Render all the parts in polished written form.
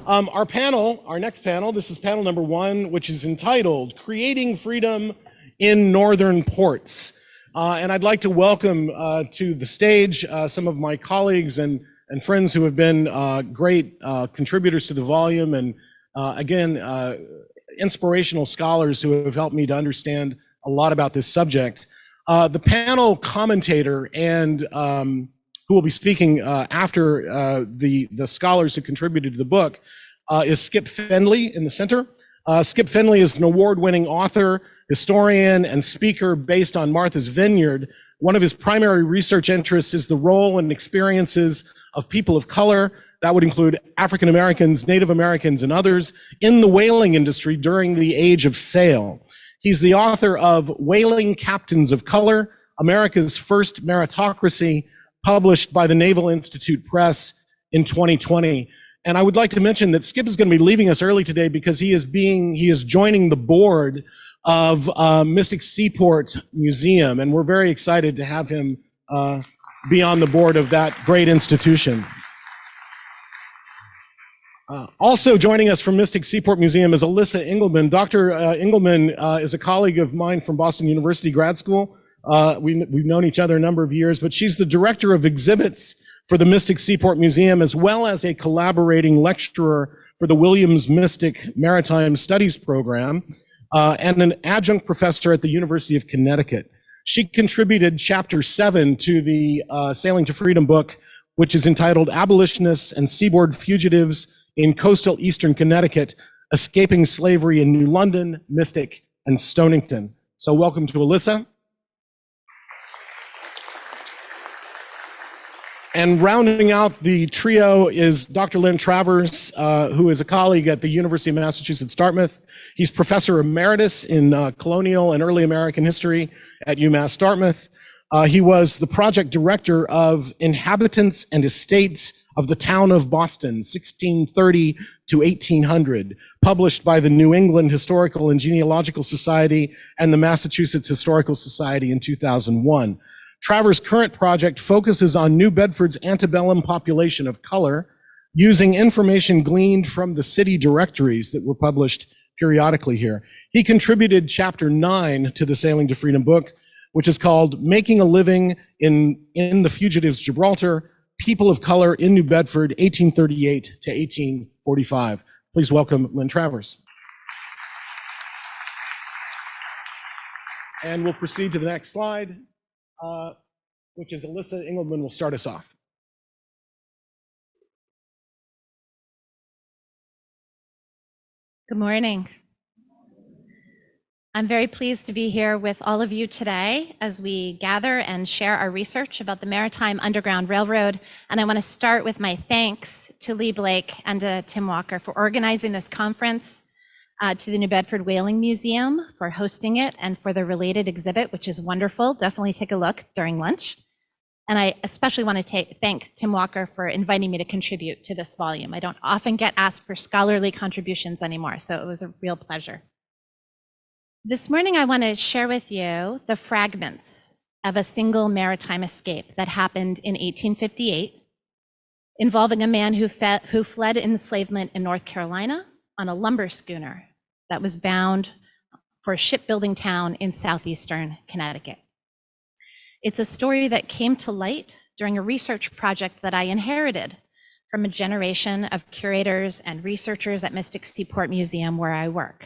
Our next panel, this is panel number 1, which is entitled Creating Freedom in Northern Ports. And I'd like to welcome to the stage some of my colleagues and friends who have been great contributors to the volume, and again, inspirational scholars who have helped me to understand a lot about this subject. The panel commentator and who will be speaking after the scholars who contributed to the book is Skip Finley in the center. Skip Finley is an award-winning author, historian, and speaker based on Martha's Vineyard. One of his primary research interests is the role and experiences of people of color, that would include African Americans, Native Americans, and others, in the whaling industry during the age of sail. He's the author of Whaling Captains of Color, America's First Meritocracy, published by the Naval Institute Press in 2020. And I would like to mention that Skip is going to be leaving us early today because he is joining the board of Mystic Seaport Museum, and we're very excited to have him be on the board of that great institution. Also joining us from Mystic Seaport Museum is Elysa Engleman. Dr. Engleman is a colleague of mine from Boston University Grad School. We've known each other a number of years, but she's the director of exhibits for the Mystic Seaport Museum, as well as a collaborating lecturer for the Williams Mystic Maritime Studies program, and an adjunct professor at the University of Connecticut. She contributed chapter 7 to the Sailing to Freedom book, which is entitled Abolitionists and Seaboard Fugitives in Coastal Eastern Connecticut, Escaping Slavery in New London, Mystic, and Stonington. So welcome to Elysa. And rounding out the trio is Dr. Lynn Travers, who is a colleague at the University of Massachusetts-Dartmouth. He's professor emeritus in colonial and early American history at UMass-Dartmouth. He was the project director of Inhabitants and Estates of the Town of Boston, 1630 to 1800, published by the New England Historical and Genealogical Society and the Massachusetts Historical Society in 2001. Travers' current project focuses on New Bedford's antebellum population of color, using information gleaned from the city directories that were published periodically here. He contributed chapter 9 to the Sailing to Freedom book, which is called Making a Living in the Fugitives' Gibraltar, People of Color in New Bedford, 1838 to 1845. Please welcome Lynn Travers. And we'll proceed to the next slide, which is Elysa Engleman will start us off. Good morning. I'm very pleased to be here with all of you today as we gather and share our research about the Maritime Underground Railroad. And I want to start with my thanks to Lee Blake and to Tim Walker for organizing this conference, to the New Bedford Whaling Museum for hosting it, and for the related exhibit, which is wonderful. Definitely take a look during lunch. And I especially want to thank Tim Walker for inviting me to contribute to this volume. I don't often get asked for scholarly contributions anymore, so it was a real pleasure. This morning, I want to share with you the fragments of a single maritime escape that happened in 1858, involving a man who fled enslavement in North Carolina on a lumber schooner that was bound for a shipbuilding town in southeastern Connecticut. It's a story that came to light during a research project that I inherited from a generation of curators and researchers at Mystic Seaport Museum, where I work.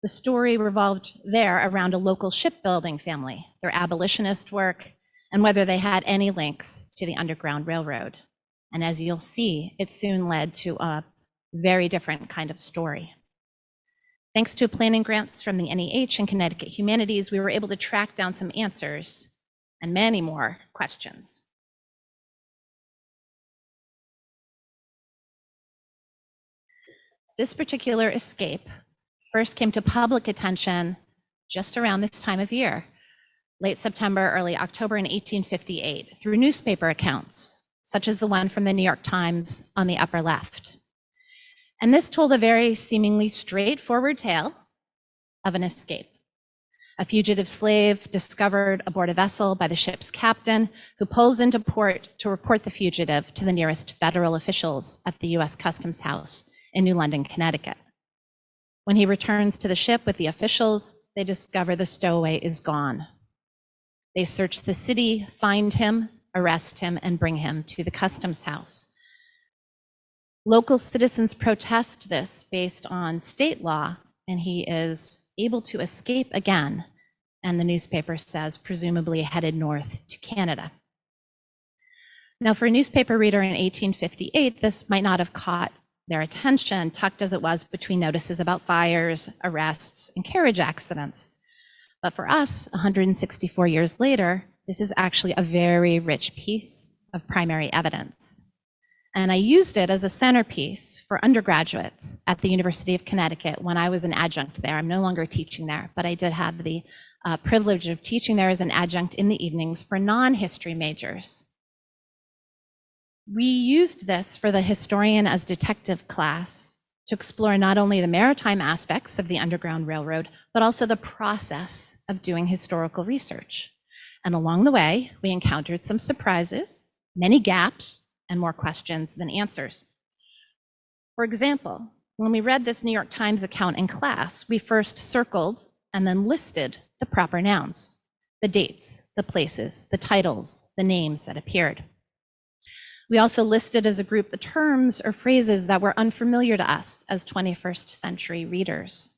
The story revolved there around a local shipbuilding family, their abolitionist work, and whether they had any links to the Underground Railroad. And as you'll see, it soon led to a very different kind of story. Thanks to planning grants from the NEH and Connecticut Humanities, we were able to track down some answers and many more questions. This particular escape first came to public attention just around this time of year, late September, early October in 1858, through newspaper accounts, such as the one from the New York Times on the upper left. And this told a very seemingly straightforward tale of an escape. A fugitive slave discovered aboard a vessel by the ship's captain, who pulls into port to report the fugitive to the nearest federal officials at the US Customs House in New London, Connecticut. When he returns to the ship with the officials, they discover the stowaway is gone. They search the city, find him, arrest him, and bring him to the customs house. Local citizens protest this based on state law, and he is able to escape again, and the newspaper says presumably headed north to Canada. Now, for a newspaper reader in 1858, this might not have caught their attention, tucked as it was between notices about fires, arrests, and carriage accidents. But for us, 164 years later, this is actually a very rich piece of primary evidence. And I used it as a centerpiece for undergraduates at the University of Connecticut when I was an adjunct there. I'm no longer teaching there, but I did have the privilege of teaching there as an adjunct in the evenings for non-history majors. We used this for the historian as detective class to explore not only the maritime aspects of the Underground Railroad, but also the process of doing historical research. And along the way, we encountered some surprises, many gaps, and more questions than answers. For example, when we read this New York Times account in class, we first circled and then listed the proper nouns, the dates, the places, the titles, the names that appeared. We also listed as a group the terms or phrases that were unfamiliar to us as 21st century readers.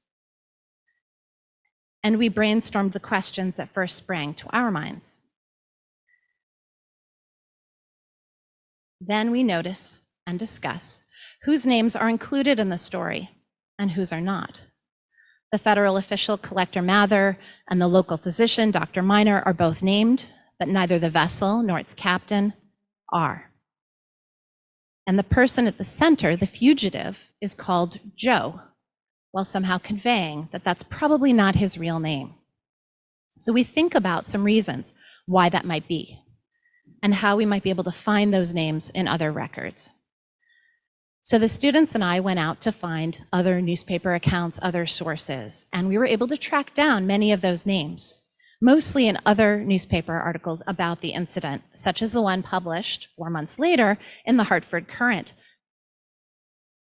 And we brainstormed the questions that first sprang to our minds. Then we notice and discuss whose names are included in the story and whose are not. The federal official, Collector Mather, and the local physician, Dr. Miner, are both named, but neither the vessel nor its captain are. And the person at the center, the fugitive, is called Joe, while somehow conveying that that's probably not his real name. So we think about some reasons why that might be, and how we might be able to find those names in other records. So the students and I went out to find other newspaper accounts, other sources, and we were able to track down many of those names, mostly in other newspaper articles about the incident, such as the one published 4 months later in the Hartford Courant.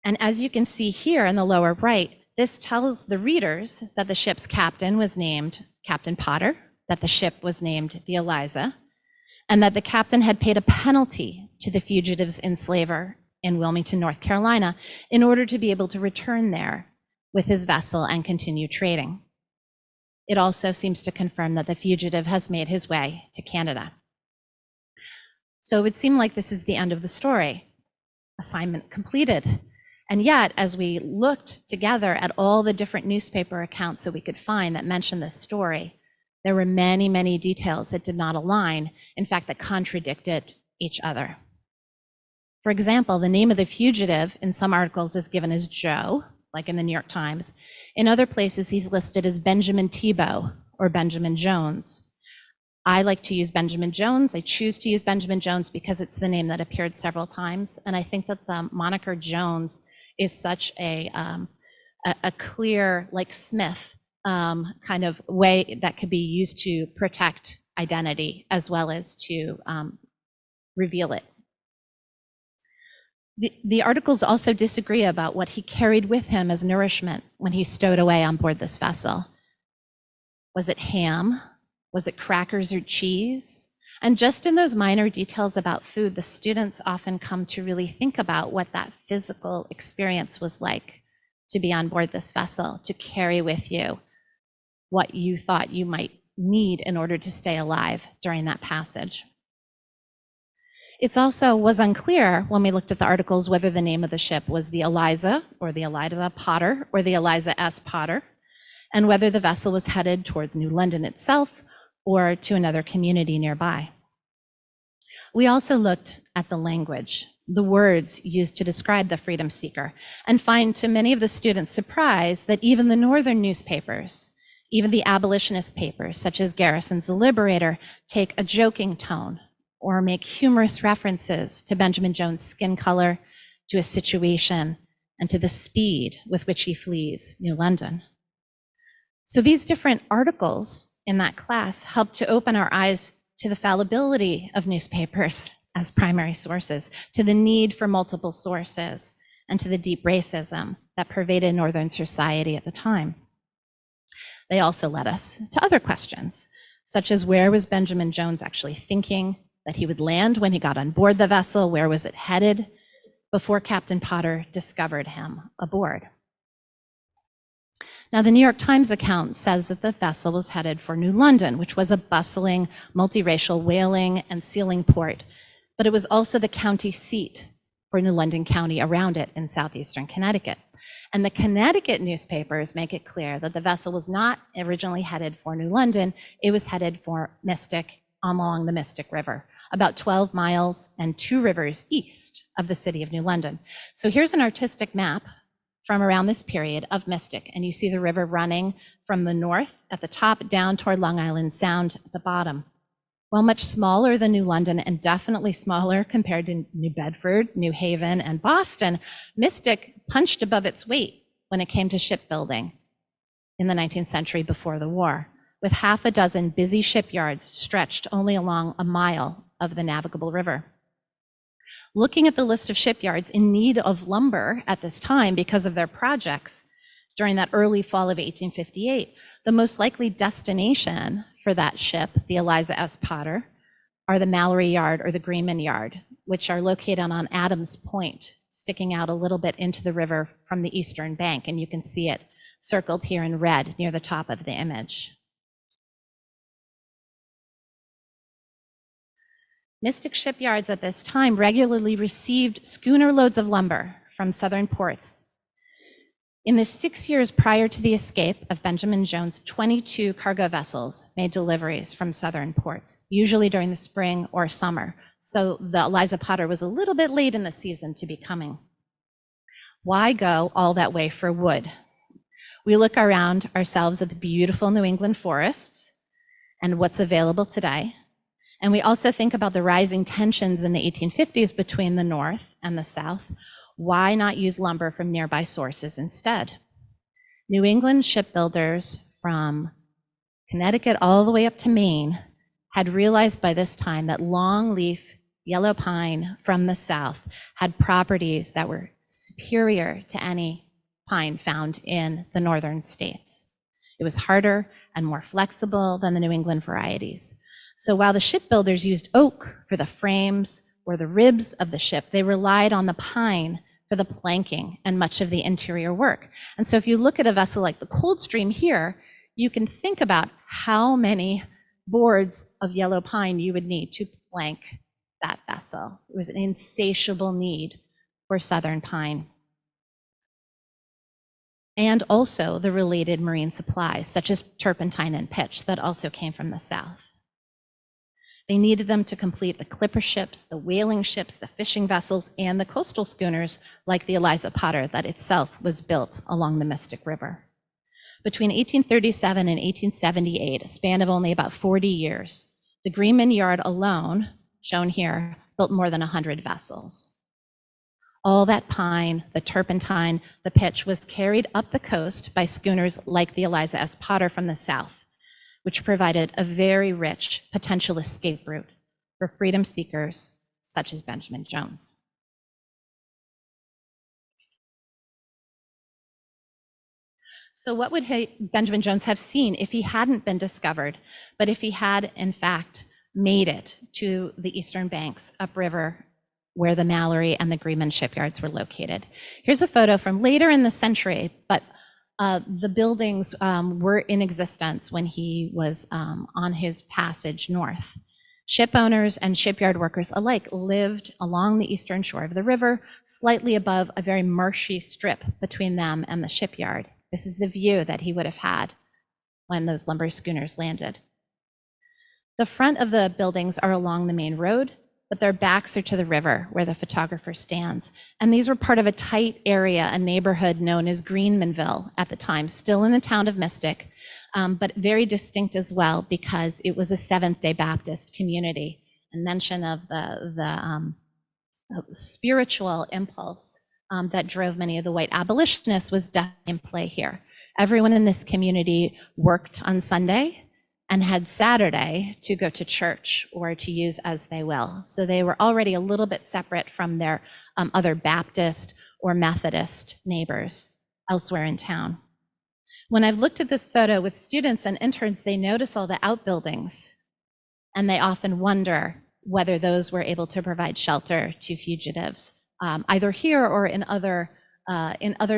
And as you can see here in the lower right, this tells the readers that the ship's captain was named Captain Potter, that the ship was named the Elysa, and that the captain had paid a penalty to the fugitive's enslaver in Wilmington, North Carolina, in order to be able to return there with his vessel and continue trading. It also seems to confirm that the fugitive has made his way to Canada. So it would seem like this is the end of the story. Assignment completed. And yet, as we looked together at all the different newspaper accounts that we could find that mentioned this story, there were many, many details that did not align, in fact, that contradicted each other. For example, the name of the fugitive in some articles is given as Joe, like in the New York Times. In other places, he's listed as Benjamin Tebow or Benjamin Jones. I like to use Benjamin Jones. I choose to use Benjamin Jones because it's the name that appeared several times. And I think that the moniker Jones is such a clear, like Smith, kind of way that could be used to protect identity as well as to reveal it. The articles also disagree about what he carried with him as nourishment when he stowed away on board this vessel. Was it ham? Was it crackers or cheese? And just in those minor details about food, the students often come to really think about what that physical experience was like to be on board this vessel, to carry with you what you thought you might need in order to stay alive during that passage. It also was unclear when we looked at the articles whether the name of the ship was the Elysa or the Elysa Potter or the Elysa S. Potter, and whether the vessel was headed towards New London itself or to another community nearby. We also looked at the language, the words used to describe the freedom seeker, and find to many of the students' surprise that even the northern newspapers, even the abolitionist papers such as Garrison's The Liberator, take a joking tone or make humorous references to Benjamin Jones' skin color, to his situation, and to the speed with which he flees New London. So these different articles in that class helped to open our eyes to the fallibility of newspapers as primary sources, to the need for multiple sources, and to the deep racism that pervaded Northern society at the time. They also led us to other questions, such as where was Benjamin Jones actually thinking that he would land when he got on board the vessel? Where was it headed before Captain Potter discovered him aboard? Now, the New York Times account says that the vessel was headed for New London, which was a bustling, multiracial whaling and sealing port, but it was also the county seat for New London County around it in southeastern Connecticut. And the Connecticut newspapers make it clear that the vessel was not originally headed for New London, it was headed for Mystic, along the Mystic River, about 12 miles and 2 rivers east of the city of New London. So here's an artistic map from around this period of Mystic, and you see the river running from the north at the top down toward Long Island Sound at the bottom. While much smaller than New London and definitely smaller compared to New Bedford, New Haven, and Boston, Mystic punched above its weight when it came to shipbuilding in the 19th century before the war, with half a dozen busy shipyards stretched only along a mile of the navigable river. Looking at the list of shipyards in need of lumber at this time because of their projects during that early fall of 1858, the most likely destination for that ship, the Elysa S. Potter, are the Mallory Yard or the Greenman Yard, which are located on Adams Point, sticking out a little bit into the river from the eastern bank, and you can see it circled here in red near the top of the image. Mystic shipyards at this time regularly received schooner loads of lumber from southern ports. In the 6 years prior to the escape of Benjamin Jones, 22 cargo vessels made deliveries from southern ports, usually during the spring or summer. So the Elysa Potter was a little bit late in the season to be coming. Why go all that way for wood? We look around ourselves at the beautiful New England forests and what's available today. And we also think about the rising tensions in the 1850s between the North and the South. Why not use lumber from nearby sources instead? New England shipbuilders from Connecticut all the way up to Maine had realized by this time that longleaf yellow pine from the South had properties that were superior to any pine found in the northern states. It was harder and more flexible than the New England varieties. So while the shipbuilders used oak for the frames or the ribs of the ship, they relied on the pine for the planking and much of the interior work. And so if you look at a vessel like the Coldstream here, you can think about how many boards of yellow pine you would need to plank that vessel. It was an insatiable need for southern pine. And also the related marine supplies, such as turpentine and pitch, that also came from the South. They needed them to complete the clipper ships, the whaling ships, the fishing vessels, and the coastal schooners like the Elysa Potter that itself was built along the Mystic River. Between 1837 and 1878, a span of only about 40 years, the Greenman Yard alone, shown here, built more than 100 vessels. All that pine, the turpentine, the pitch was carried up the coast by schooners like the Elysa S. Potter from the South, which provided a very rich potential escape route for freedom seekers such as Benjamin Jones. So what would Benjamin Jones have seen if he hadn't been discovered, but if he had in fact made it to the eastern banks upriver where the Mallory and the Greenman shipyards were located? Here's a photo from later in the century, but the buildings were in existence when he was on his passage north. Ship owners and shipyard workers alike lived along the eastern shore of the river, slightly above a very marshy strip between them and the shipyard. This is the view that he would have had when those lumber schooners landed. The front of the buildings are along the main road, but their backs are to the river where the photographer stands. And these were part of a tight area, a neighborhood known as Greenmanville at the time, still in the town of Mystic, but very distinct as well because it was a Seventh-day Baptist community. And mention of the spiritual impulse that drove many of the white abolitionists was definitely in play here. Everyone in this community worked on Sunday. and had Saturday to go to church or to use as they will. So they were already a little bit separate from their other Baptist or Methodist neighbors elsewhere in town. When I've looked at this photo with students and interns, they notice all the outbuildings, and they often wonder whether those were able to provide shelter to fugitives, either here or in other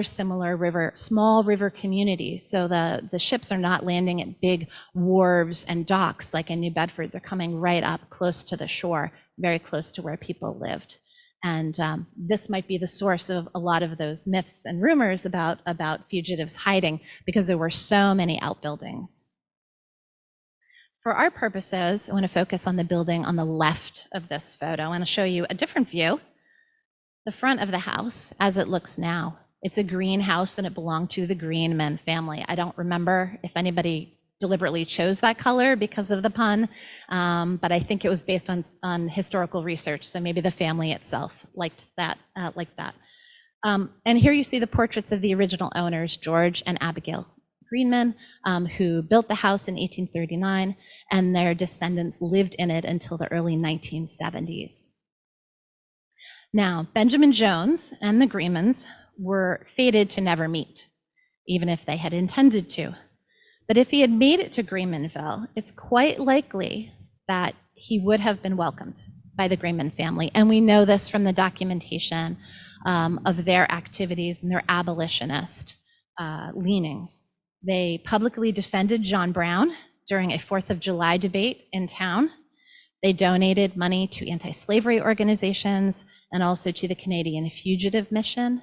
similar small river communities. So the ships are not landing at big wharves and docks like in New Bedford. They're coming right up close to the shore, very close to where people lived. And this might be the source of a lot of those myths and rumors about fugitives hiding, because there were so many outbuildings. For our purposes, I want to focus on the building on the left of this photo. I want to show you a different view. The front of the house as it looks now. It's a green house and it belonged to the Engleman family. I don't remember if anybody deliberately chose that color because of the pun, but I think it was based on historical research. So maybe the family itself liked that. And here you see the portraits of the original owners, George and Abigail Engleman, who built the house in 1839, and their descendants lived in it until the early 1970s. Now, Benjamin Jones and the Englemans were fated to never meet, even if they had intended to. But if he had made it to Englemanville, it's quite likely that he would have been welcomed by the Engleman family. And we know this from the documentation of their activities and their abolitionist leanings. They publicly defended John Brown during a 4th of July debate in town. They donated money to anti-slavery organizations and also to the Canadian Fugitive Mission.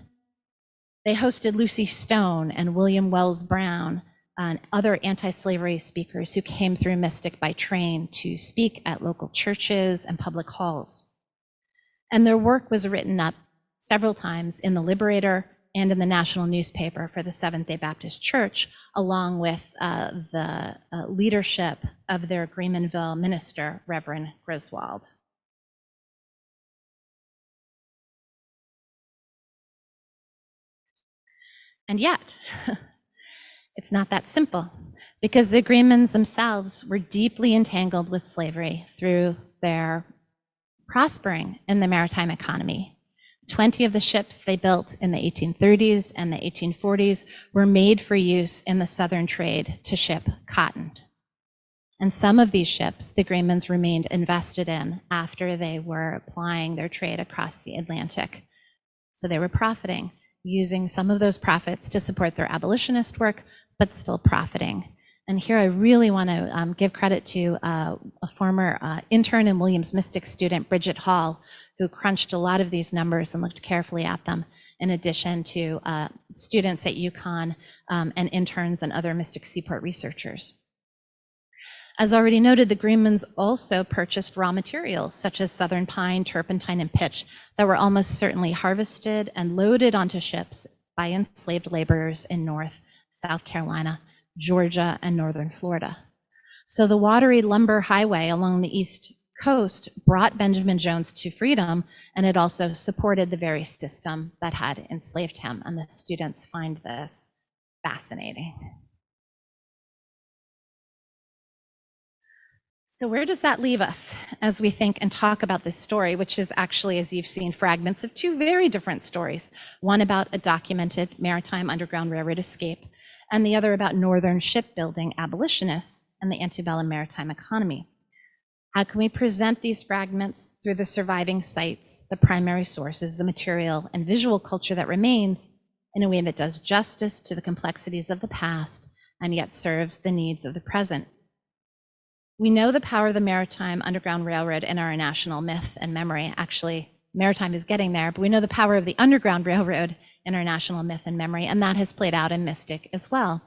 They hosted Lucy Stone and William Wells Brown and other anti-slavery speakers who came through Mystic by train to speak at local churches and public halls. And their work was written up several times in the Liberator and in the national newspaper for the Seventh-day Baptist Church, along with the leadership of their Englemanville minister, Reverend Griswold. And yet, it's not that simple, because the Englemans themselves were deeply entangled with slavery through their prospering in the maritime economy. 20 of the ships they built in the 1830s and the 1840s were made for use in the southern trade to ship cotton. And some of these ships, the Englemans remained invested in after they were applying their trade across the Atlantic. So they were profiting, using some of those profits to support their abolitionist work, but still profiting. And here I really want to give credit to a former intern and Williams Mystic student, Bridget Hall, who crunched a lot of these numbers and looked carefully at them, in addition to students at UConn and interns and other Mystic Seaport researchers. As already noted, the Englemans also purchased raw materials such as southern pine, turpentine, and pitch that were almost certainly harvested and loaded onto ships by enslaved laborers in North, South Carolina, Georgia, and northern Florida. So the watery lumber highway along the East Coast brought Benjamin Jones to freedom, and it also supported the very system that had enslaved him. And the students find this fascinating. So where does that leave us as we think and talk about this story, which is actually, as you've seen, fragments of two very different stories, one about a documented maritime Underground Railroad escape, and the other about northern shipbuilding abolitionists and the antebellum maritime economy. How can we present these fragments through the surviving sites, the primary sources, the material and visual culture that remains, in a way that does justice to the complexities of the past and yet serves the needs of the present? We know the power of the maritime Underground Railroad in our national myth and memory. Actually, maritime is getting there, but we know the power of the Underground Railroad in our national myth and memory, and that has played out in Mystic as well.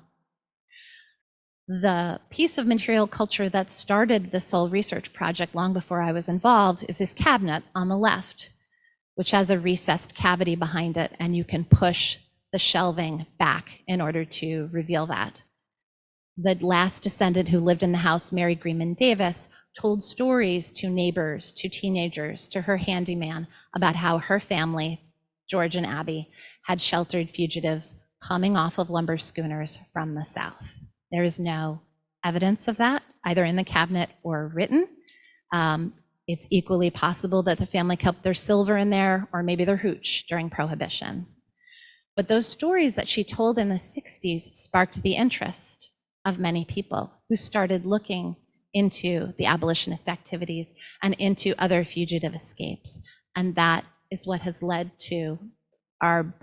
The piece of material culture that started this whole research project long before I was involved is this cabinet on the left, which has a recessed cavity behind it, and you can push the shelving back in order to reveal that. The last descendant who lived in the house, Mary Greenman Davis, told stories to neighbors, to teenagers, to her handyman about how her family, George and Abby, had sheltered fugitives coming off of lumber schooners from the South. There is no evidence of that either in the cabinet or written. It's equally possible that the family kept their silver in there, or maybe their hooch during Prohibition. But those stories that she told in the 60s sparked the interest of many people who started looking into the abolitionist activities and into other fugitive escapes. And that is what has led to our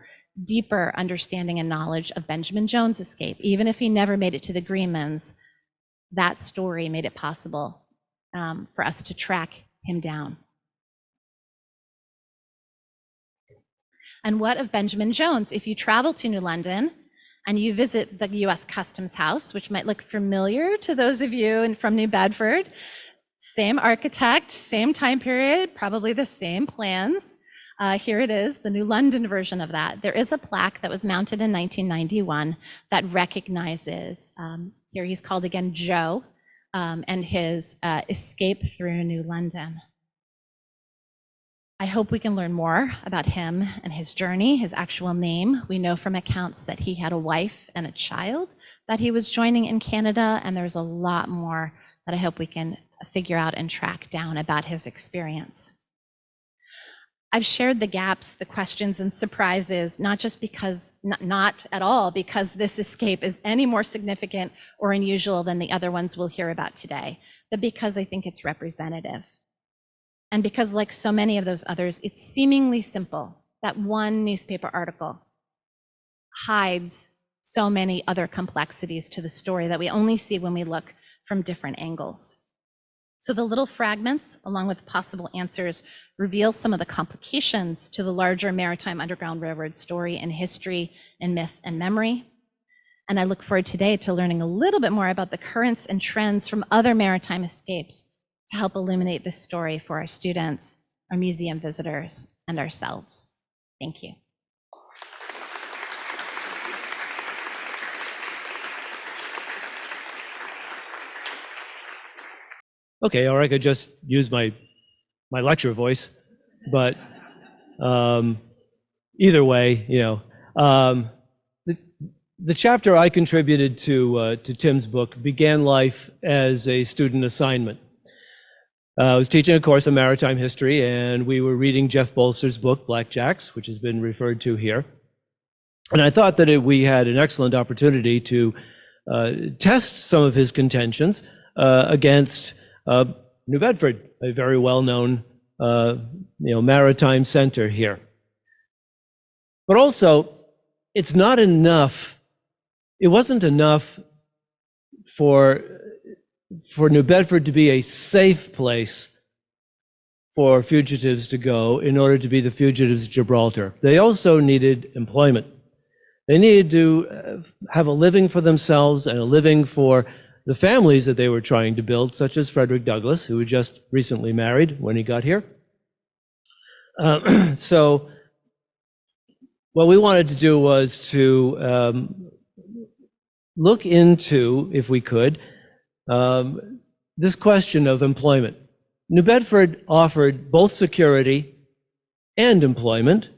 deeper understanding and knowledge of Benjamin Jones' escape. Even if he never made it to the Greenmans, that story made it possible for us to track him down. And what of Benjamin Jones? If you travel to New London and you visit the US Customs House, which might look familiar to those of you from New Bedford, same architect, same time period, probably the same plans. Here it is, the New London version of that. There is a plaque that was mounted in 1991 that recognizes, here he's called again Joe, and his escape through New London. I hope we can learn more about him and his journey, his actual name. We know from accounts that he had a wife and a child that he was joining in Canada, and there's a lot more that I hope we can figure out and track down about his experience. I've shared the gaps, the questions and surprises, not just because, not at all because this escape is any more significant or unusual than the other ones we'll hear about today, but because I think it's representative. And because, like so many of those others, it's seemingly simple. That one newspaper article hides so many other complexities to the story that we only see when we look from different angles. So the little fragments, along with possible answers, reveal some of the complications to the larger maritime Underground Railroad story in history, in myth and memory. And I look forward today to learning a little bit more about the currents and trends from other maritime escapes to help illuminate this story for our students, our museum visitors, and ourselves. Thank you. Okay, or I could just use my lecture voice, but either way, you know, the chapter I contributed to Tim's book began life as a student assignment. I was teaching a course on maritime history, and we were reading Jeff Bolster's book, Blackjacks, which has been referred to here. And I thought that we had an excellent opportunity to test some of his contentions against New Bedford, a very well-known maritime center here. But also, it's not enough, it wasn't enough for New Bedford to be a safe place for fugitives to go in order to be the fugitives' Gibraltar. They also needed employment. They needed to have a living for themselves and a living for the families that they were trying to build, such as Frederick Douglass, who had just recently married when he got here. So what we wanted to do was to look into, if we could, this question of employment. New Bedford offered both security and employment,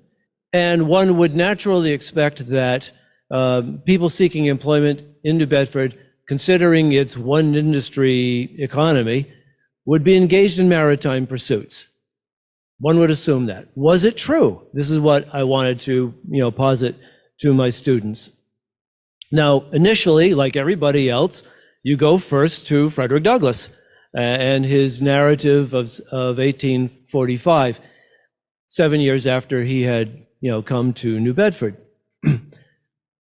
and one would naturally expect that people seeking employment in New Bedford, considering its one industry economy, would be engaged in maritime pursuits. One would assume that. Was it true? This is what I wanted to, posit to my students. Now, initially, like everybody else, you go first to Frederick Douglass and his narrative of 1845, 7 years after he had, come to New Bedford.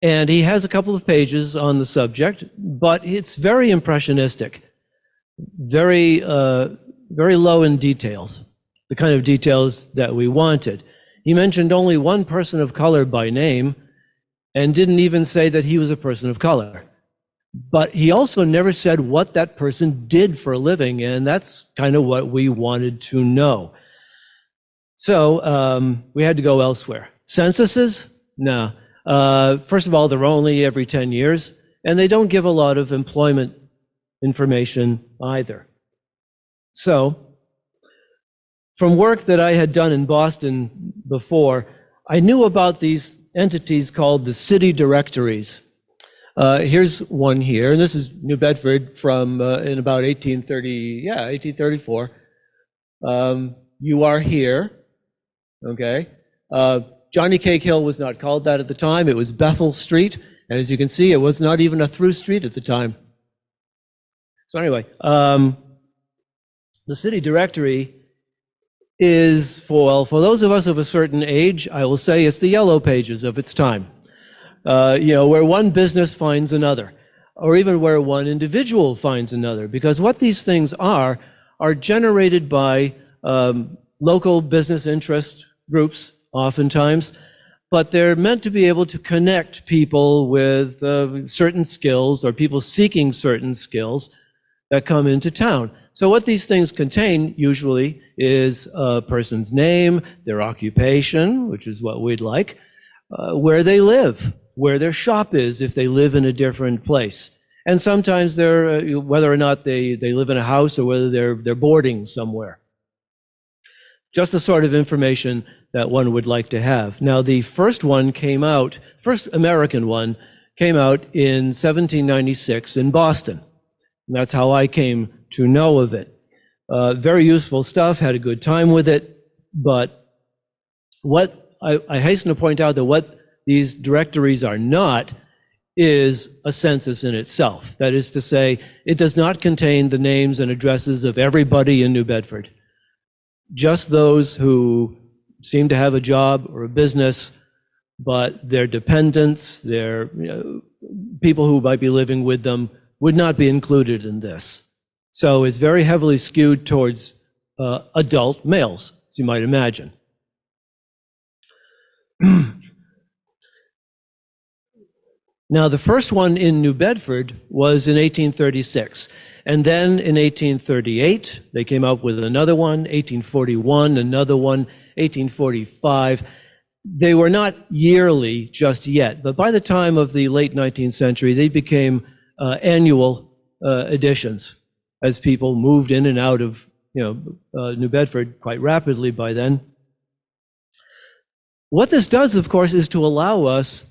And he has a couple of pages on the subject, but it's very impressionistic, very low in details, the kind of details that we wanted. He mentioned only one person of color by name and didn't even say that he was a person of color. But he also never said what that person did for a living, and that's kind of what we wanted to know. So we had to go elsewhere. Censuses? No. First of all, they're only every 10 years, and they don't give a lot of employment information either. So, from work that I had done in Boston before, I knew about these entities called the city directories. Here's one here, and this is New Bedford from in about 1834. You are here, okay? Johnny Cake Hill was not called that at the time. It was Bethel Street. And as you can see, it was not even a through street at the time. So anyway, the city directory is for those of us of a certain age, I will say it's the yellow pages of its time. Where one business finds another, or even where one individual finds another, because what these things are generated by local business interest groups, oftentimes, but they're meant to be able to connect people with certain skills or people seeking certain skills that come into town. So what these things contain usually is a person's name, their occupation, which is what we'd like, where they live, where their shop is if they live in a different place. And sometimes they're, whether or not they live in a house or whether they're boarding somewhere. Just the sort of information that one would like to have. Now, the first American one came out in 1796 in Boston. And that's how I came to know of it. Very useful stuff, had a good time with it, but what I hasten to point out that what these directories are not is a census in itself. That is to say, it does not contain the names and addresses of everybody in New Bedford. Just those who seem to have a job or a business, but their dependents, their people who might be living with them would not be included in this. So it's very heavily skewed towards adult males, as you might imagine. Now, the first one in New Bedford was in 1836. And then in 1838, they came up with another one, 1841, another one, 1845. They were not yearly just yet, but by the time of the late 19th century, they became annual editions as people moved in and out of New Bedford quite rapidly by then. What this does, of course, is to allow us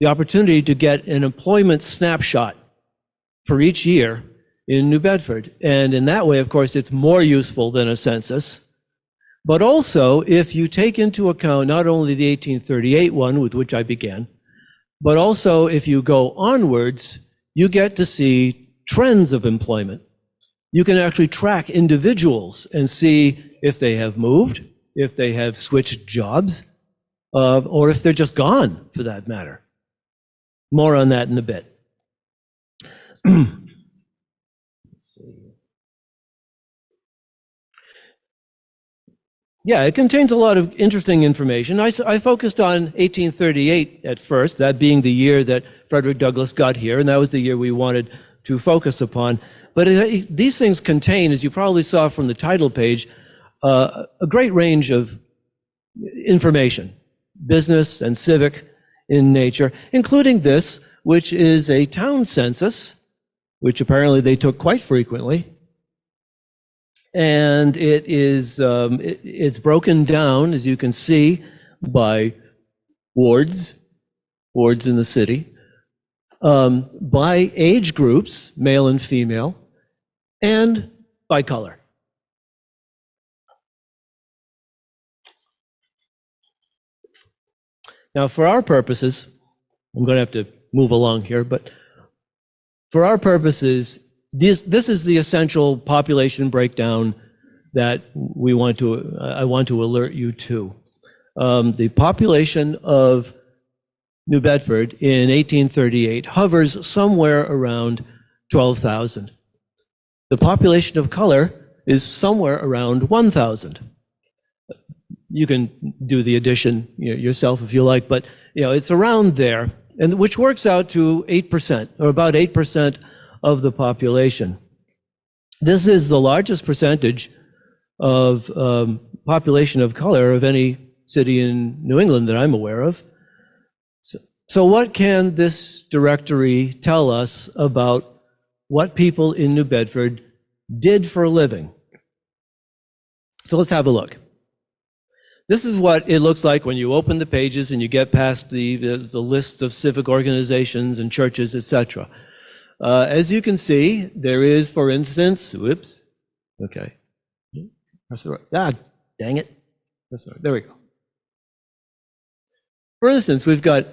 the opportunity to get an employment snapshot for each year in New Bedford. And in that way, of course, it's more useful than a census. But also, if you take into account not only the 1838 one with which I began, but also if you go onwards, you get to see trends of employment. You can actually track individuals and see if they have moved, if they have switched jobs, or if they're just gone, for that matter. More on that in a bit. Let's see. Yeah, it contains a lot of interesting information. I focused on 1838 at first, that being the year that Frederick Douglass got here, and that was the year we wanted to focus upon. But these things contain, as you probably saw from the title page, a great range of information, business and civic in nature, including this, which is a town census, which apparently they took quite frequently. And it is it's broken down, as you can see, by wards in the city, by age groups, male and female, and by color. Now, for our purposes, I'm going to have to move along here, but for our purposes, this is the essential population breakdown that I want to alert you to. The population of New Bedford in 1838 hovers somewhere around 12,000. The population of color is somewhere around 1,000. You can do the addition yourself if you like, but it's around there, and which works out to 8%, or about 8% of the population. This is the largest percentage of population of color of any city in New England that I'm aware of. So what can this directory tell us about what people in New Bedford did for a living? So let's have a look. this is what it looks like when you open the pages and you get past the lists of civic organizations and churches, etc. As you can see, there is, for instance, whoops, okay. That's the right, dang it. That's right, there we go. For instance, we've got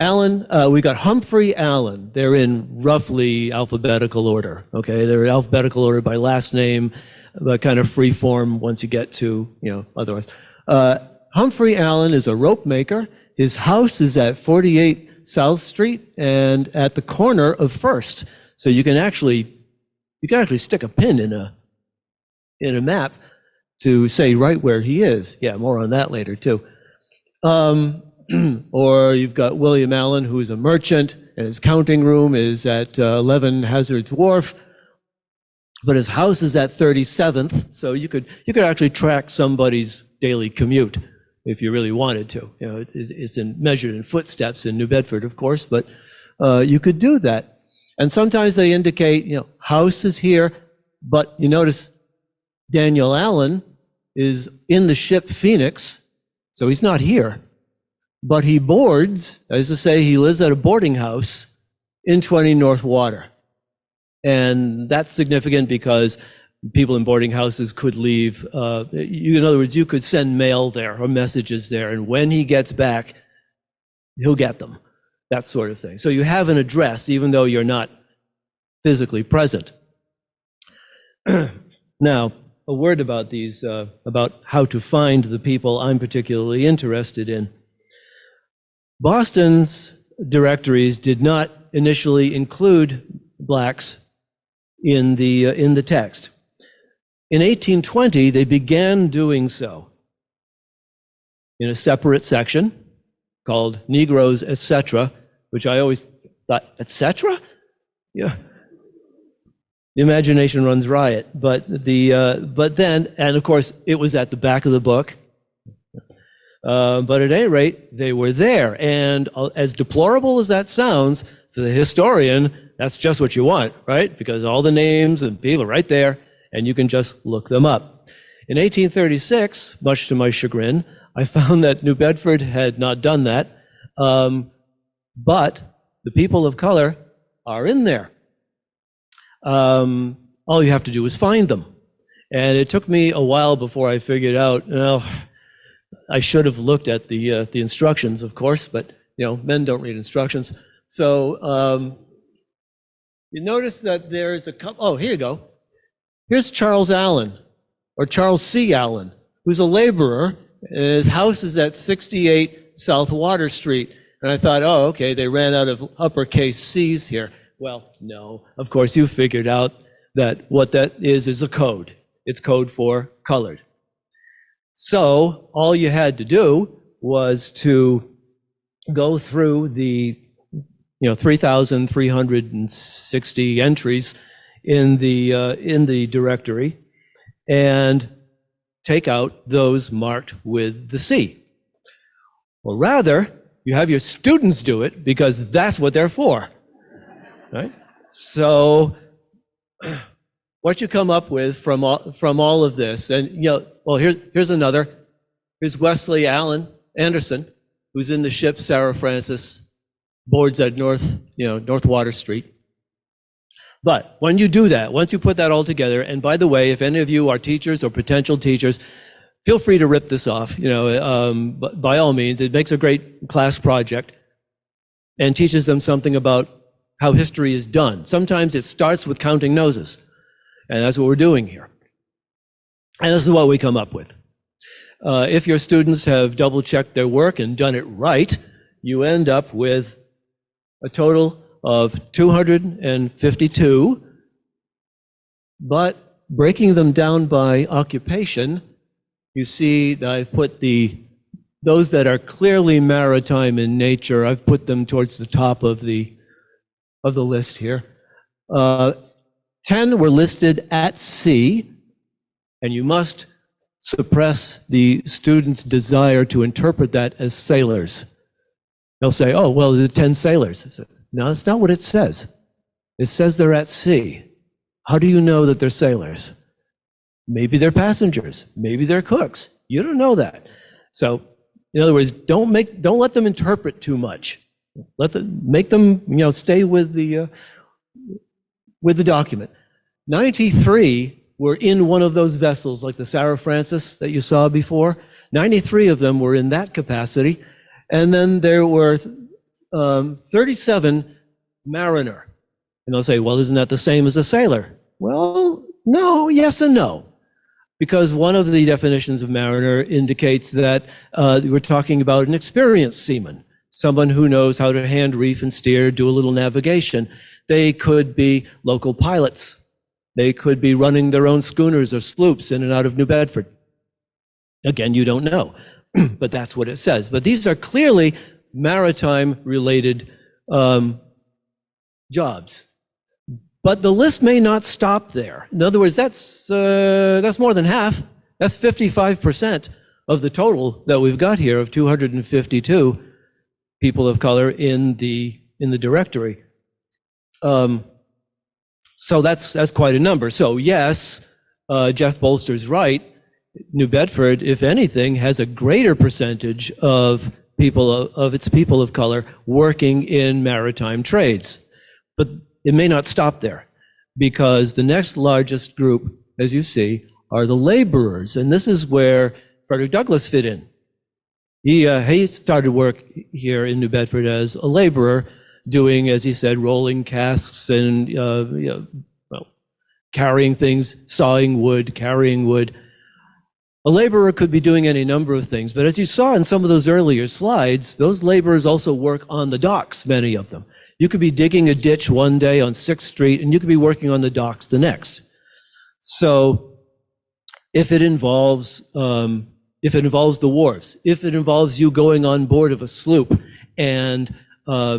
Humphrey Allen. They're in roughly alphabetical order, okay? They're in alphabetical order by last name, but kind of free form once you get to, otherwise. Humphrey Allen is a rope maker. His house is at 48 South Street and at the corner of First. So you can actually stick a pin in a map to say right where he is. Yeah, more on that later too. Or you've got William Allen, who is a merchant, and his counting room is at 11 Hazard's Wharf, but his house is at 37th, so you could actually track somebody's daily commute if you really wanted to. It's measured in footsteps in New Bedford, of course, but you could do that. And sometimes they indicate, house is here, but you notice Daniel Allen is in the ship Phoenix, so he's not here. But he boards, as to say, he lives at a boarding house in 20 North Water. And that's significant because people in boarding houses could leave, in other words, you could send mail there or messages there, and when he gets back, he'll get them, that sort of thing. So you have an address, even though you're not physically present. Now, a word about these, about how to find the people I'm particularly interested in. Boston's directories did not initially include blacks in the text. In 1820, they began doing so in a separate section called Negroes, etc., which I always thought, etc.? Yeah. The imagination runs riot, but then, and of course, it was at the back of the book. But at any rate, they were there. And as deplorable as that sounds, to the historian, that's just what you want, right? Because all the names and people are right there, and you can just look them up. In 1836, much to my chagrin, I found that New Bedford had not done that, but the people of color are in there. All you have to do is find them. And it took me a while before I figured out, I should have looked at the instructions, of course, but men don't read instructions. So you notice that there's a couple. Oh, here you go. Here's Charles Allen, or Charles C. Allen, who's a laborer, and his house is at 68 South Water Street. And I thought, oh, okay, they ran out of uppercase C's here. Well, no. Of course, you figured out that what that is a code. It's code for colored. So all you had to do was to go through the 3,360 entries in the directory and take out those marked with the C. Or rather, you have your students do it because that's what they're for, right? So what you come up with from all of this, and here's another. Here's Wesley Allen Anderson, who's in the ship Sarah Francis, boards at North Water Street. But when you do that, once you put that all together, and by the way, if any of you are teachers or potential teachers, feel free to rip this off. But by all means, it makes a great class project and teaches them something about how history is done. Sometimes it starts with counting noses. And that's what we're doing here. And this is what we come up with. If your students have double-checked their work and done it right, you end up with a total of 252. But breaking them down by occupation, you see that I've put those that are clearly maritime in nature, I've put them towards the top of the list here. 10 were listed at sea, and you must suppress the student's desire to interpret that as sailors. They'll say, oh, well, there are 10 sailors. I said, no, that's not what it says. It says they're at sea. How do you know that they're sailors? Maybe they're passengers. Maybe they're cooks. You don't know that. So, in other words, don't let them interpret too much. Make them, stay with the document. 93 were in one of those vessels, like the Sarah Francis that you saw before. 93 of them were in that capacity. And then there were 37 mariner. And they'll say, well, isn't that the same as a sailor? Well, no, yes and no. Because one of the definitions of mariner indicates that we're talking about an experienced seaman, someone who knows how to hand reef and steer, do a little navigation. They could be local pilots. They could be running their own schooners or sloops in and out of New Bedford. Again, you don't know, but that's what it says. But these are clearly maritime-related jobs. But the list may not stop there. In other words, that's more than half. That's 55% of the total that we've got here of 252 people of color in the directory. So that's quite a number. So yes, Jeff Bolster's right. New Bedford, if anything, has a greater percentage of its people of color working in maritime trades. But it may not stop there, because the next largest group, as you see, are the laborers. And this is where Frederick Douglass fit in. He started work here in New Bedford as a laborer, doing, as he said, rolling casks and carrying things, sawing wood, carrying wood. A laborer could be doing any number of things, but as you saw in some of those earlier slides, those laborers also work on the docks, many of them. You could be digging a ditch one day on 6th Street, and you could be working on the docks the next. So if it involves the wharves, if it involves you going on board of a sloop and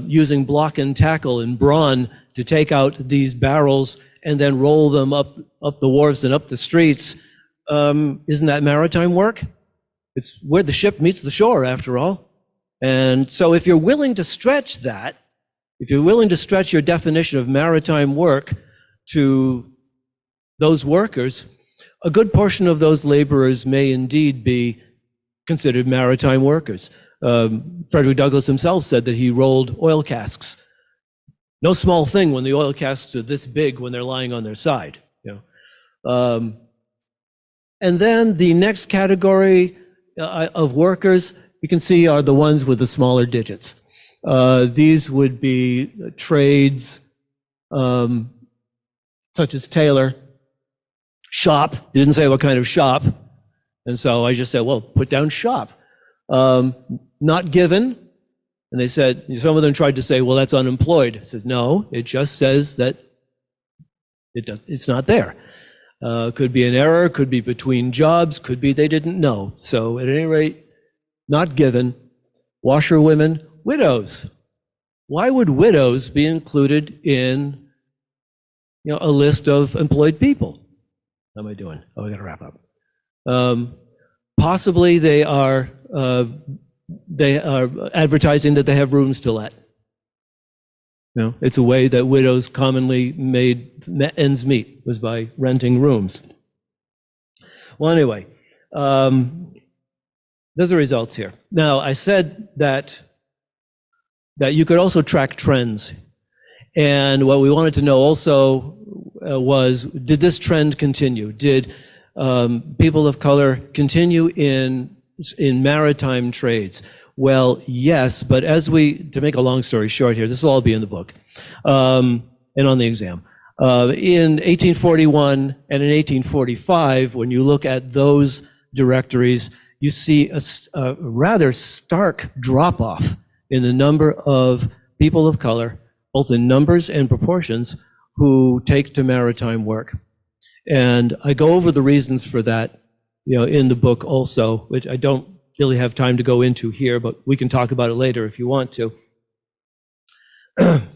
using block and tackle and brawn to take out these barrels and then roll them up the wharves and up the streets, isn't that maritime work? It's where the ship meets the shore, after all. And so if you're willing to stretch that, if you're willing to stretch your definition of maritime work to those workers, a good portion of those laborers may indeed be considered maritime workers. Frederick Douglass himself said that he rolled oil casks. No small thing when the oil casks are this big when they're lying on their side. And then the next category of workers, you can see, are the ones with the smaller digits. These would be trades such as tailor, shop. Didn't say what kind of shop. And so I just said, well, put down shop. Not given. And they said, some of them tried to say, well, that's unemployed. I said, no, it just says that it's not there. Could be an error, could be between jobs, could be they didn't know. So at any rate, not given. Washerwomen, widows. Why would widows be included in a list of employed people? How am I doing? Oh, I gotta wrap up. Possibly they are advertising that they have rooms to let. It's a way that widows commonly made ends meet, was by renting rooms. Well, anyway, there's the results here. Now, I said that you could also track trends. And what we wanted to know also was, did this trend continue? Did people of color continue in maritime trades? Well, yes, but to make a long story short here, this will all be in the book and on the exam. In 1841 and in 1845, when you look at those directories, you see a rather stark drop-off in the number of people of color, both in numbers and proportions, who take to maritime work. And I go over the reasons for that, in the book also, which I don't really have time to go into here, but we can talk about it later if you want to. I'm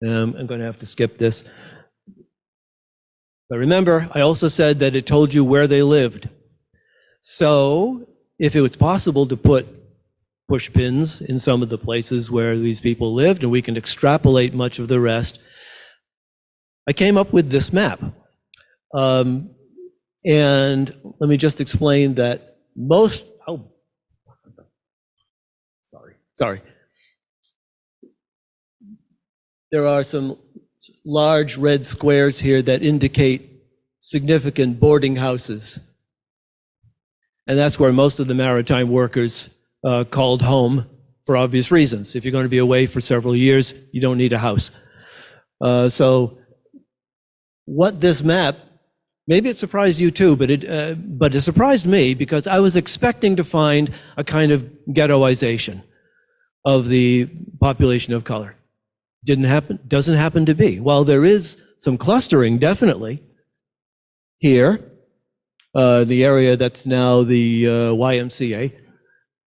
going to have to skip this. But remember, I also said that it told you where they lived. So if it was possible to put push pins in some of the places where these people lived, and we can extrapolate much of the rest, I came up with this map. And let me just explain that most, sorry. There are some large red squares here that indicate significant boarding houses. And that's where most of the maritime workers called home for obvious reasons. If you're going to be away for several years, you don't need a house. So what this map, maybe it surprised you too, but it surprised me because I was expecting to find a kind of ghettoization of the population of color. Didn't happen, doesn't happen to be. While there is some clustering, definitely, here, the area that's now the YMCA,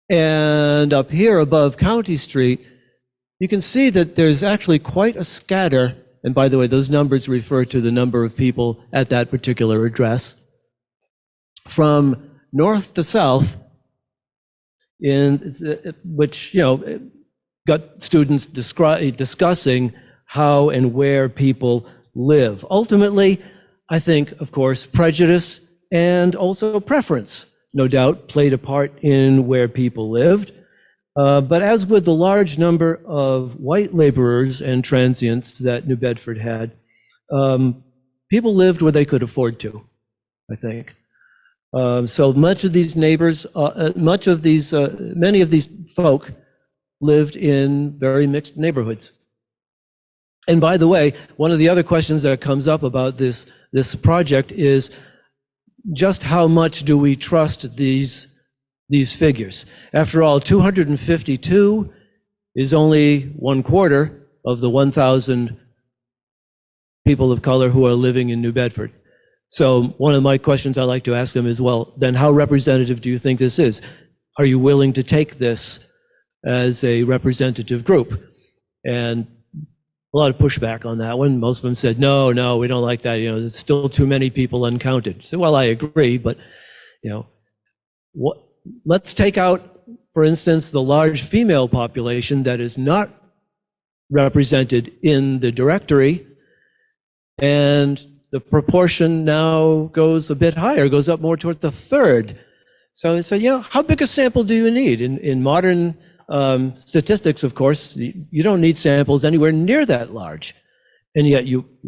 and up here above County Street, you can see that there's actually quite a scatter. And by the way, those numbers refer to the number of people at that particular address. From north to south, which, you know, got students discussing how and where people live. Ultimately, I think, of course, prejudice and also preference, no doubt, played a part in where people lived. But as with the large number of white laborers and transients that New Bedford had, people lived where they could afford to, I think. So much of these neighbors, many of these folk lived in very mixed neighborhoods. And by the way, one of the other questions that comes up about this project is just how much do we trust these figures? After all, 252 is only 1/4 of the 1,000 people of color who are living in New Bedford. So one of my questions I like to ask them is, well, then how representative do you think this is? Are you willing to take this as a representative group? And a lot of pushback on that one. Most of them said, no, we don't like that. You know, there's still too many people uncounted. So, well, I agree, but, you know, let's take out, for instance, the large female population that is not represented in the directory, and the proportion now goes a bit higher, goes up more toward the third. So, you know, how big a sample do you need? In modern statistics, of course, you don't need samples anywhere near that large, and yet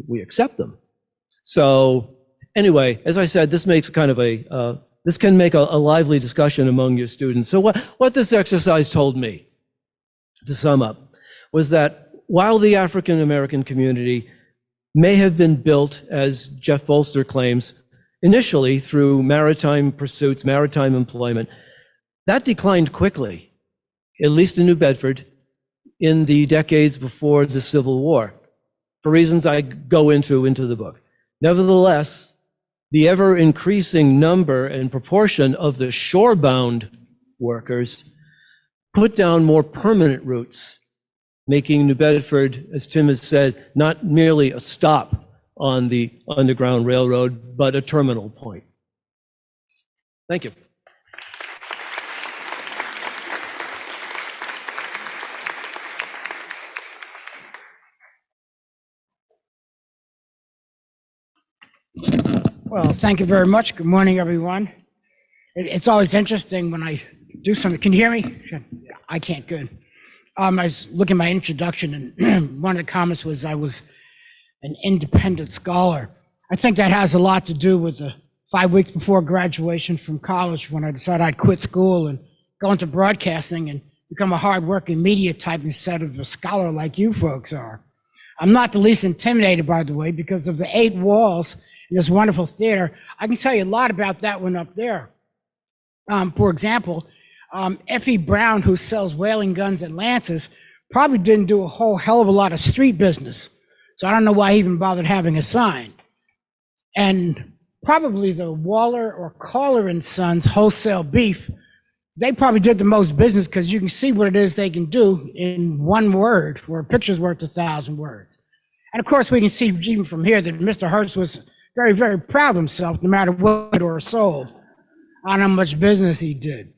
we accept them. So anyway, as I said, this makes kind of this can make a lively discussion among your students. So what this exercise told me, to sum up, was that while the African American community may have been built, as Jeff Bolster claims, initially through maritime pursuits, maritime employment, that declined quickly, at least in New Bedford, in the decades before the Civil War, for reasons I go into the book. Nevertheless, the ever-increasing number and proportion of the shore-bound workers put down more permanent roots, making New Bedford, as Tim has said, not merely a stop on the Underground Railroad, but a terminal point. Thank you. Well, thank you very much. Good morning, everyone. It's always interesting when I do something. Can you hear me? I can't. Good. I was looking at my introduction, and one of the comments was I was an independent scholar. I think that has a lot to do with the 5 weeks before graduation from college, when I decided I'd quit school and go into broadcasting and become a hard-working media type instead of a scholar like you folks are. I'm not the least intimidated, by the way, because of the 8 walls in this wonderful theater. I can tell you a lot about that one up there. For example, F.E. Brown, who sells whaling guns and lances, probably didn't do a whole hell of a lot of street business. So I don't know why he even bothered having a sign. And probably the Waller or Caller and Sons wholesale beef, they probably did the most business, because you can see what it is they can do in one word, where a picture's worth 1,000 words. And of course, we can see even from here that Mr. Hearst was very, very proud of himself, no matter what or sold, on how much business he did.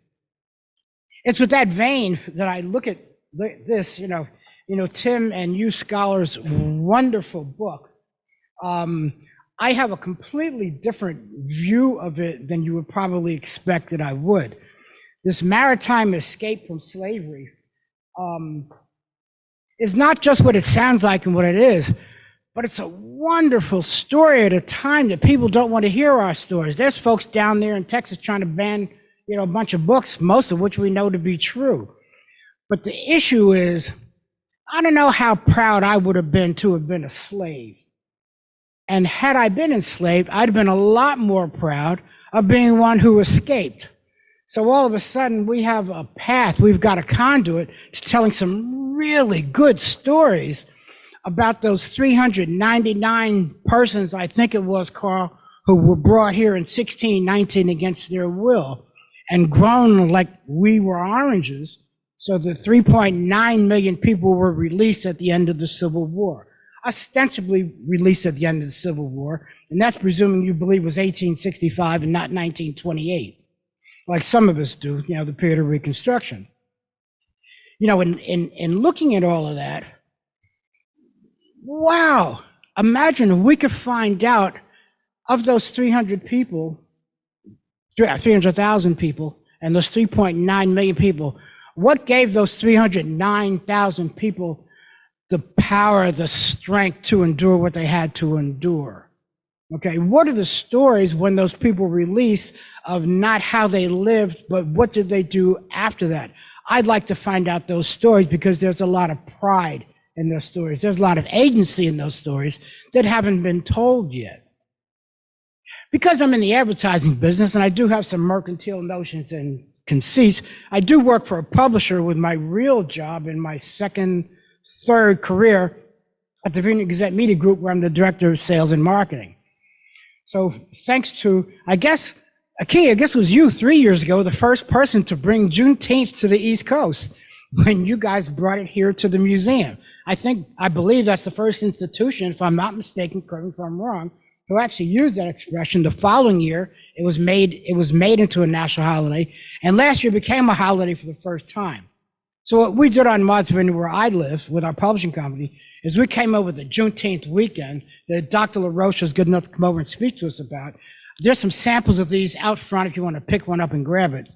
It's with that vein that I look at this, you know, Tim and you scholars' wonderful book. I have a completely different view of it than you would probably expect that I would. This maritime escape from slavery is not just what it sounds like and what it is, but it's a wonderful story at a time that people don't want to hear our stories. There's folks down there in Texas trying to ban, a bunch of books, most of which we know to be true. But the issue is, I don't know how proud I would have been to have been a slave. And had I been enslaved, I'd have been a lot more proud of being one who escaped. So all of a sudden, we have a path, we've got a conduit to telling some really good stories about those 399 persons, I think it was, Carl, who were brought here in 1619 against their will and grown like we were oranges. So the 3.9 million people were released at the end of the Civil War. Ostensibly released at the end of the Civil War, and that's presuming you believe it was 1865 and not 1928, like some of us do, the period of Reconstruction. In looking at all of that, wow, imagine if we could find out of those 300,000 people, and those 3.9 million people, what gave those 309,000 people the power, the strength to endure what they had to endure? Okay, what are the stories when those people were released of not how they lived, but what did they do after that? I'd like to find out those stories because there's a lot of pride in those stories. There's a lot of agency in those stories that haven't been told yet. Because I'm in the advertising business and I do have some mercantile notions and conceits, I do work for a publisher with my real job in my third career at the Vineyard Gazette Media Group, where I'm the director of sales and marketing. So thanks to, Aki, it was you 3 years ago, the first person to bring Juneteenth to the East Coast when you guys brought it here to the museum. I believe that's the first institution, if I'm not mistaken, correct me if I'm wrong, who actually used that expression. The following year, it was made into a national holiday, and last year became a holiday for the first time. So what we did on Martha's Vineyard, where I live, with our publishing company, is we came up with a Juneteenth weekend that Dr. LaRoche was good enough to come over and speak to us about. There's some samples of these out front if you want to pick one up and grab it.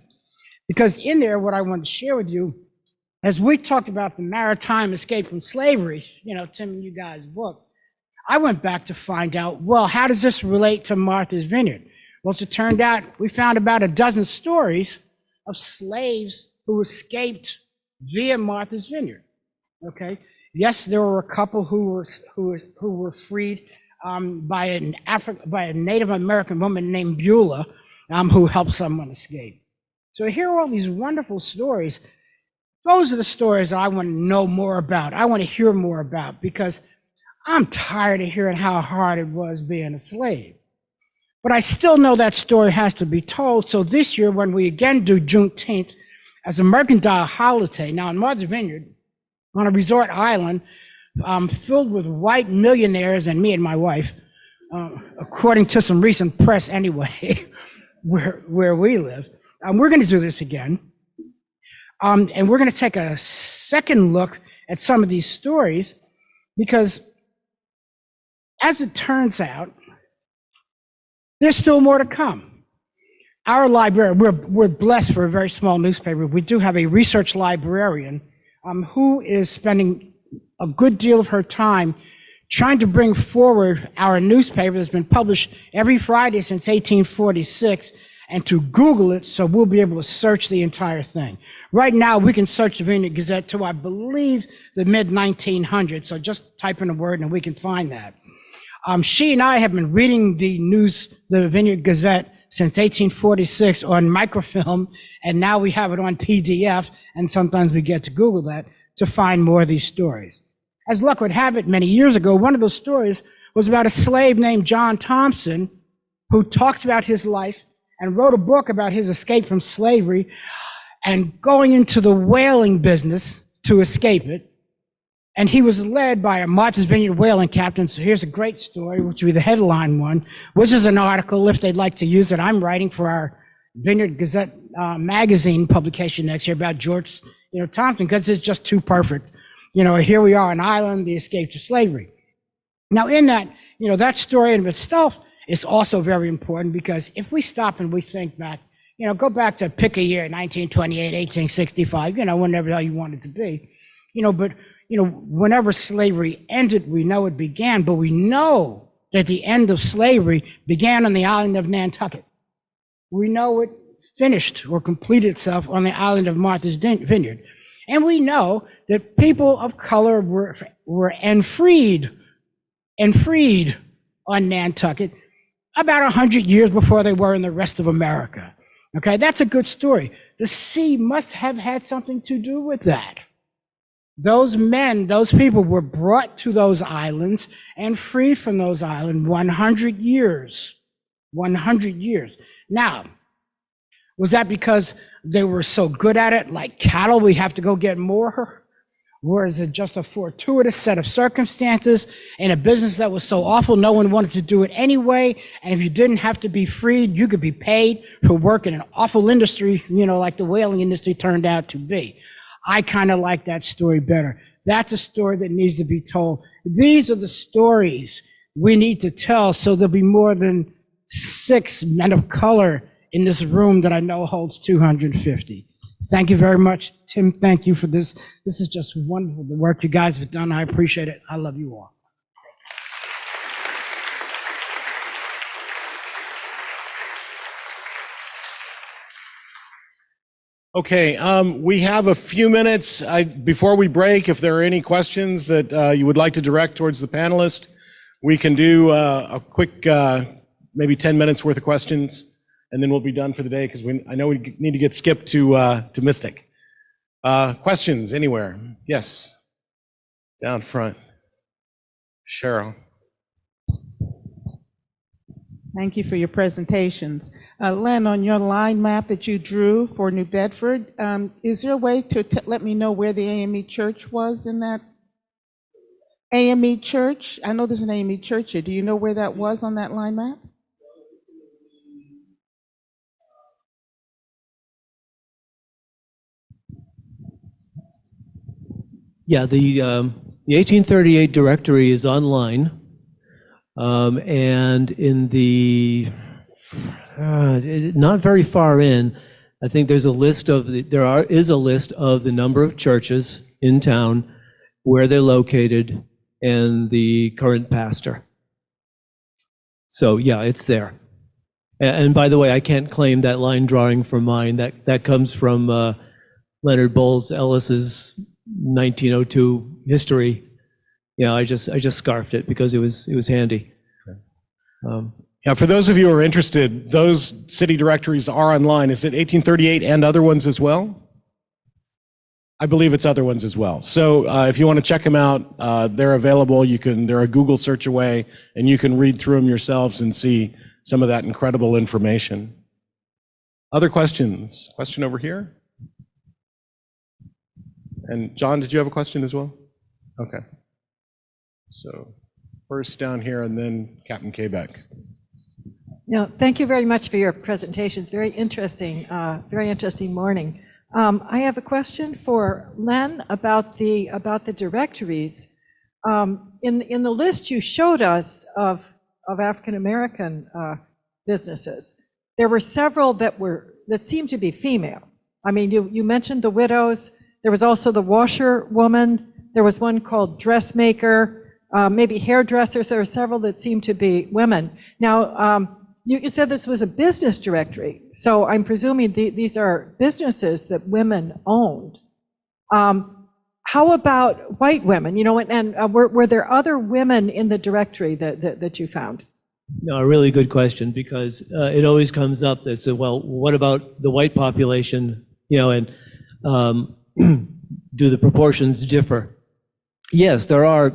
Because in there, what I want to share with you, as we talked about the maritime escape from slavery, Tim and you guys' book, I went back to find out, well, how does this relate to Martha's Vineyard? Well, as it turned out, we found about a dozen stories of slaves who escaped via Martha's Vineyard. Okay. Yes, there were a couple who were freed by a Native American woman named Beulah, who helped someone escape. So here are all these wonderful stories. Those are the stories I want to know more about. I want to hear more about, because I'm tired of hearing how hard it was being a slave. But I still know that story has to be told. So this year, when we again do Juneteenth as a mercantile holiday, now in Martha's Vineyard, on a resort island filled with white millionaires and me and my wife, according to some recent press anyway, where we live. We're going to do this again. And we're going to take a second look at some of these stories, because as it turns out, there's still more to come. Our library, we're blessed for a very small newspaper. We do have a research librarian who is spending a good deal of her time trying to bring forward our newspaper that's been published every Friday since 1846, and to Google it so we'll be able to search the entire thing. Right now, we can search the Vineyard Gazette to, I believe, the mid-1900s, so just type in a word and we can find that. She and I have been reading the Vineyard Gazette since 1846 on microfilm, and now we have it on PDF, and sometimes we get to Google that to find more of these stories. As luck would have it, many years ago, one of those stories was about a slave named John Thompson, who talks about his life and wrote a book about his escape from slavery and going into the whaling business to escape it. And he was led by a Martha's Vineyard whaling captain. So here's a great story, which will be the headline one, which is an article, if they'd like to use it, I'm writing for our Vineyard Gazette magazine publication next year about George Thompson, because it's just too perfect. Here we are, an island, the escape to slavery. Now in that, that story in itself is also very important, because if we stop and we think back, go back to pick a year, 1928, 1865, whenever the hell you want it to be, but, whenever slavery ended, we know it began, but we know that the end of slavery began on the island of Nantucket. We know it finished or completed itself on the island of Martha's Vineyard. And we know that people of color were freed on Nantucket about 100 years before they were in the rest of America. Okay, that's a good story. The sea must have had something to do with that. Those men, those people were brought to those islands and freed from those islands 100 years. 100 years. Now, was that because they were so good at it, like cattle, we have to go get more? Or is it just a fortuitous set of circumstances in a business that was so awful, no one wanted to do it anyway, and if you didn't have to be freed, you could be paid for work in an awful industry, like the whaling industry turned out to be? I kind of like that story better. That's a story that needs to be told. These are the stories we need to tell, so there'll be more than 6 men of color in this room that I know holds 250. Thank you very much, Tim. Thank you for this. This is just wonderful, the work you guys have done. I appreciate it. I love you all. Okay, we have a few minutes before we break. If there are any questions that you would like to direct towards the panelists, we can do a quick, maybe 10 minutes worth of questions, and then we'll be done for the day, because I know we need to get skipped to Mystic. Questions anywhere? Yes, down front. Cheryl. Thank you for your presentations. Len, on your line map that you drew for New Bedford, is there a way to let me know where the AME Church was in that? AME Church? I know there's an AME Church here. Do you know where that was on that line map? Yeah, the 1838 directory is online, and in the not very far in, I think there's a list of is a list of the number of churches in town, where they're located, and the current pastor. So yeah, it's there. And by the way, I can't claim that line drawing from mine. That comes from Leonard Bowles Ellis's 1902 history. Yeah, I just scarfed it because it was handy. Yeah, for those of you who are interested, those city directories are online. Is it 1838 and other ones as well? I believe it's other ones as well. So if you want to check them out, they're available. They're a Google search away, and you can read through them yourselves and see some of that incredible information. Other questions? Question over here? And John, did you have a question as well? Okay. So first down here, and then Captain Quebec. Thank you very much for your presentations. Very interesting morning. I have a question for Len about the directories. In the list you showed us of African American businesses, there were several that seemed to be female. I mean, you mentioned the widows. There was also the washerwoman. There was one called dressmaker, maybe hairdressers. There were several that seemed to be women. Now, you said this was a business directory, so I'm presuming these are businesses that women owned. How about white women? And were there other women in the directory that you found? No, a really good question, because it always comes up that says, well, what about the white population? And do the proportions differ? Yes, there are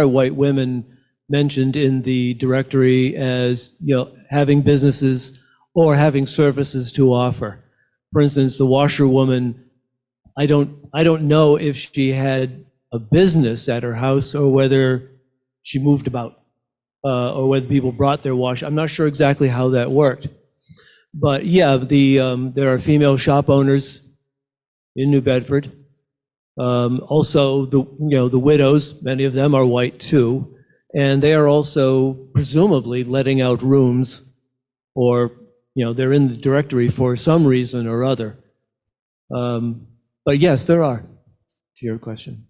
white women mentioned in the directory as having businesses or having services to offer. For instance, the washerwoman, I don't know if she had a business at her house or whether she moved about, or whether people brought their wash. I'm not sure exactly how that worked. But yeah, there are female shop owners in New Bedford. Also, the widows, many of them are white too. And they are also presumably letting out rooms, or, they're in the directory for some reason or other. But yes, there are, to your question.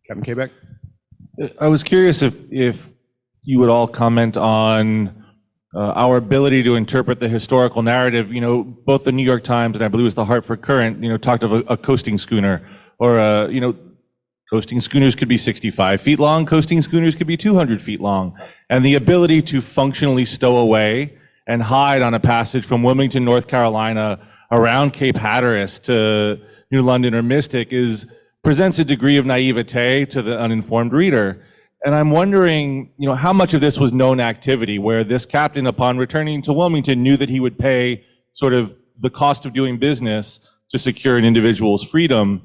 Captain Quebec? I was curious if you would all comment on our ability to interpret the historical narrative. Both the New York Times and I believe it was the Hartford Courant, talked of a coasting schooner, or coasting schooners could be 65 feet long, coasting schooners could be 200 feet long. And the ability to functionally stow away and hide on a passage from Wilmington, North Carolina, around Cape Hatteras to New London or Mystic presents a degree of naivete to the uninformed reader. And I'm wondering, how much of this was known activity, where this captain, upon returning to Wilmington, knew that he would pay sort of the cost of doing business to secure an individual's freedom.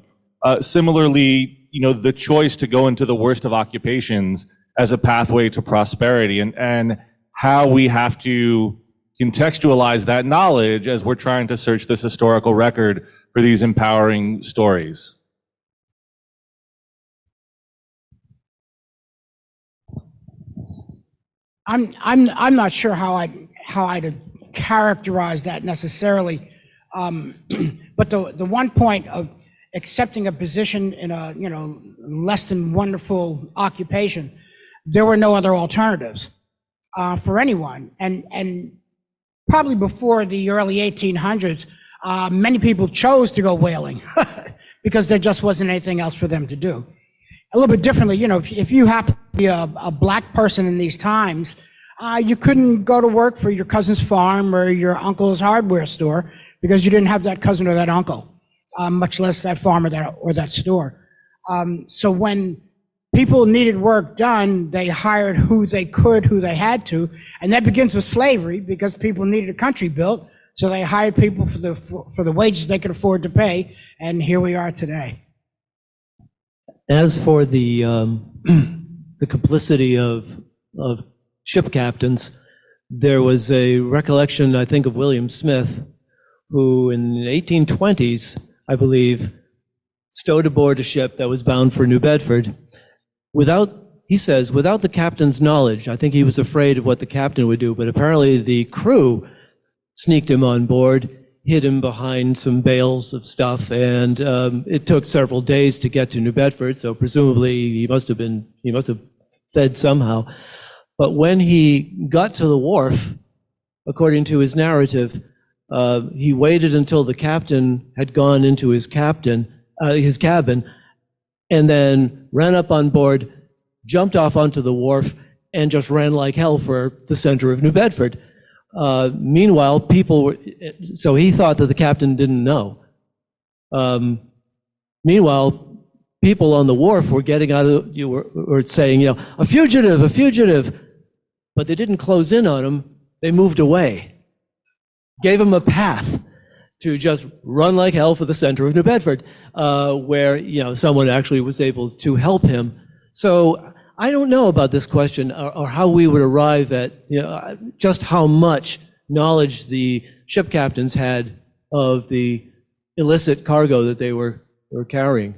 Similarly, the choice to go into the worst of occupations as a pathway to prosperity, and how we have to contextualize that knowledge as we're trying to search this historical record for these empowering stories. I'm not sure how I'd characterize that necessarily, but the one point of accepting a position in a less than wonderful occupation, there were no other alternatives for anyone, and probably before the early 1800s, many people chose to go whaling because there just wasn't anything else for them to do. A little bit differently, if you happen to be a black person in these times, you couldn't go to work for your cousin's farm or your uncle's hardware store because you didn't have that cousin or that uncle, much less that farm or that store. So when people needed work done, they hired who they could, who they had to, and that begins with slavery because people needed a country built, so they hired people for the wages they could afford to pay, and here we are today. As for the complicity of ship captains, there was a recollection, I think, of William Smith, who in the 1820s, I believe, stowed aboard a ship that was bound for New Bedford. He says, without the captain's knowledge. I think he was afraid of what the captain would do, but apparently the crew sneaked him on board, hid him behind some bales of stuff, and it took several days to get to New Bedford, so presumably he must have fed somehow. But when he got to the wharf, according to his narrative, he waited until the captain had gone into his cabin, and then ran up on board, jumped off onto the wharf, and just ran like hell for the center of New Bedford. Meanwhile, so he thought that the captain didn't know. Meanwhile, people on the wharf were getting out of, were saying, a fugitive, but they didn't close in on him. They moved away, gave him a path to just run like hell for the center of New Bedford, where, someone actually was able to help him. So I don't know about this question or how we would arrive at just how much knowledge the ship captains had of the illicit cargo that they were carrying.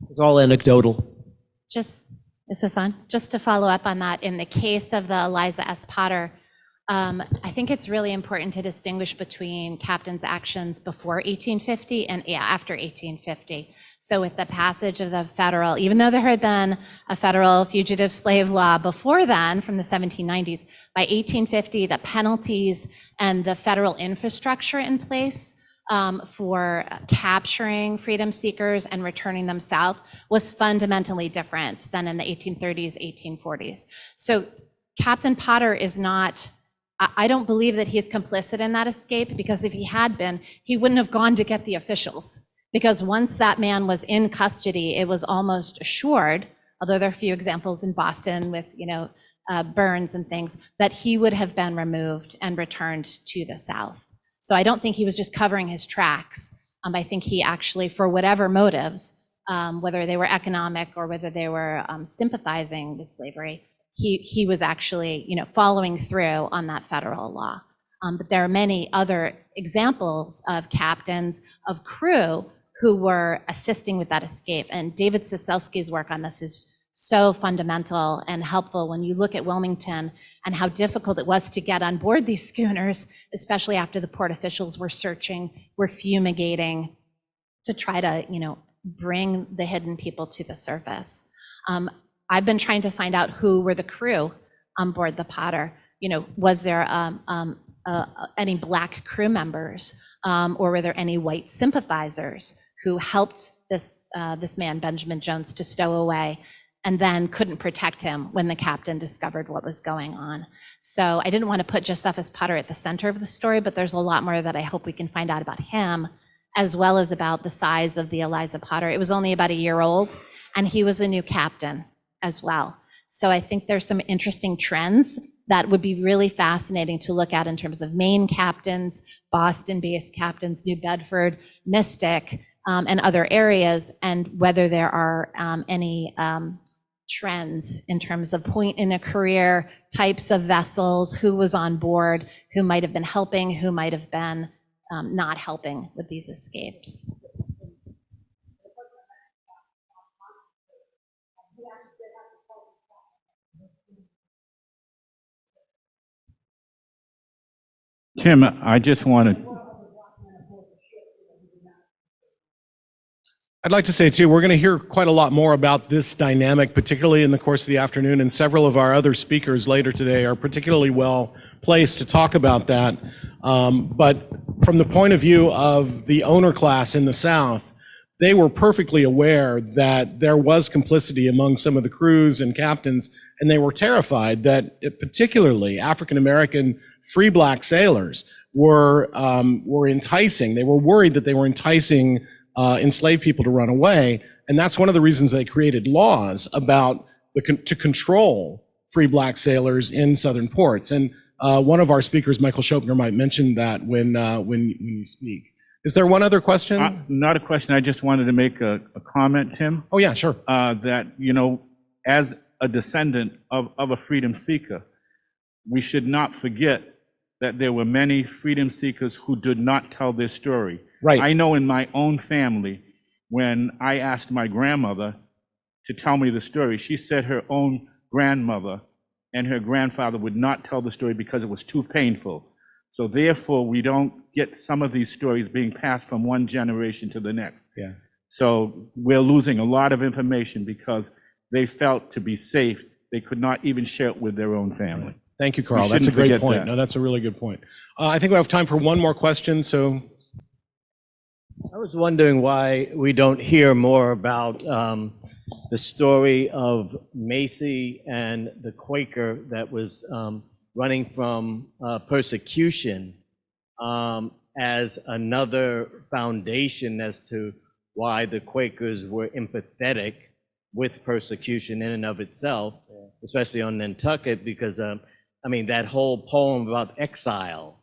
It's all anecdotal. Is this on? Just to follow up on that, in the case of the Elysa S. Potter, I think it's really important to distinguish between captains' actions before 1850 and after 1850. So with the passage of the federal, even though there had been a federal fugitive slave law before then from the 1790s, by 1850, the penalties and the federal infrastructure in place for capturing freedom seekers and returning them south was fundamentally different than in the 1830s, 1840s. So Captain Potter is not, I don't believe that he's complicit in that escape, because if he had been, he wouldn't have gone to get the officials. Because once that man was in custody, it was almost assured, although there are a few examples in Boston with, burns and things, that he would have been removed and returned to the South. So I don't think he was just covering his tracks. I think he actually, for whatever motives, whether they were economic or whether they were sympathizing with slavery, he was actually, following through on that federal law. But there are many other examples of captains, of crew, who were assisting with that escape. And David Siselsky's work on this is so fundamental and helpful when you look at Wilmington and how difficult it was to get on board these schooners, especially after the port officials were searching, were fumigating to try to, bring the hidden people to the surface. I've been trying to find out who were the crew on board the Potter. Was there any Black crew members, or were there any white sympathizers who helped this man, Benjamin Jones, to stow away and then couldn't protect him when the captain discovered what was going on? So I didn't want to put Josephus Potter at the center of the story, but there's a lot more that I hope we can find out about him, as well as about the size of the Elysa Potter. It was only about a year old, and he was a new captain as well. So I think there's some interesting trends that would be really fascinating to look at in terms of Maine captains, Boston-based captains, New Bedford, Mystic, and other areas, and whether there are any trends in terms of point in a career, types of vessels, who was on board, who might have been helping, who might have been not helping with these escapes. Tim, I just wanted. I'd like to say too, we're going to hear quite a lot more about this dynamic, particularly in the course of the afternoon, and several of our other speakers later today are particularly well placed to talk about that. But from the point of view of the owner class in the South, they were perfectly aware that there was complicity among some of the crews and captains, and they were terrified that particularly African-American free Black sailors were enticing. They were worried that they were enticing enslaved people to run away, and that's one of the reasons they created laws about to control free Black sailors in southern ports. And one of our speakers, Michael Schopner, might mention that when you speak. Is there one other question? Not a question. I just wanted to make a comment, Tim. Oh yeah, sure. That, as a descendant of a freedom seeker, we should not forget that there were many freedom seekers who did not tell their story. Right. I know in my own family, when I asked my grandmother to tell me the story, she said her own grandmother and her grandfather would not tell the story because it was too painful. So therefore, we don't get some of these stories being passed from one generation to the next. Yeah. So we're losing a lot of information because they felt to be safe, they could not even share it with their own family. Thank you, Carl. We That's a shouldn't great forget point. that. No, that's a really good point. I think we have time for one more question. So I was wondering why we don't hear more about the story of Macy and the Quaker that was running from persecution as another foundation as to why the Quakers were empathetic with persecution in and of itself, especially on Nantucket, because that whole poem about exile,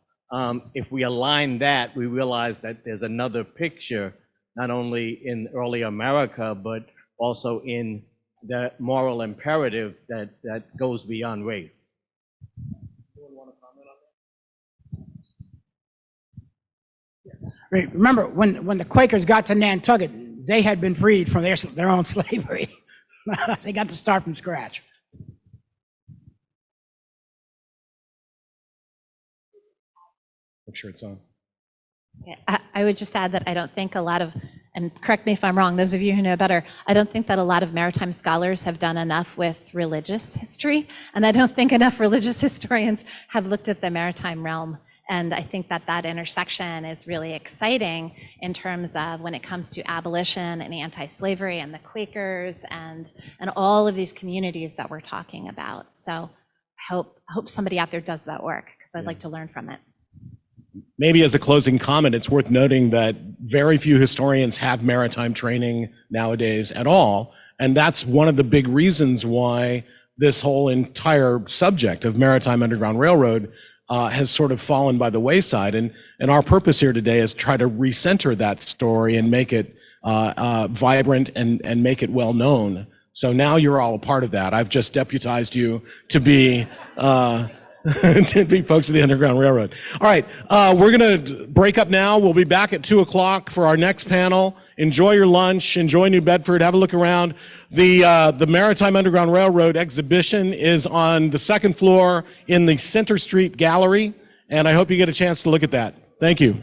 if we align that, we realize that there's another picture, not only in early America, but also in the moral imperative that goes beyond race. Right. Remember, when the Quakers got to Nantucket, they had been freed from their own slavery. They got to start from scratch. make sure it's on. Yeah, I would just add that I don't think a lot of, and correct me if I'm wrong, those of you who know better, I don't think that a lot of maritime scholars have done enough with religious history, and I don't think enough religious historians have looked at the maritime realm. And I think that that intersection is really exciting in terms of when it comes to abolition and anti-slavery and the Quakers and all of these communities that we're talking about. So I hope somebody out there does that work, because I'd like to learn from it. Maybe as a closing comment, it's worth noting that very few historians have maritime training nowadays at all. And that's one of the big reasons why this whole entire subject of maritime underground railroad has sort of fallen by the wayside. And our purpose here today is try to recenter that story and make it vibrant and make it well known. So now you're all a part of that. I've just deputized you to be to be folks of the Underground Railroad. All right, we're going to break up now. We'll be back at 2 o'clock for our next panel. enjoy your lunch, enjoy New Bedford, have a look around. The Maritime Underground Railroad exhibition is on the second floor in the Center Street Gallery, and I hope you get a chance to look at that. Thank you.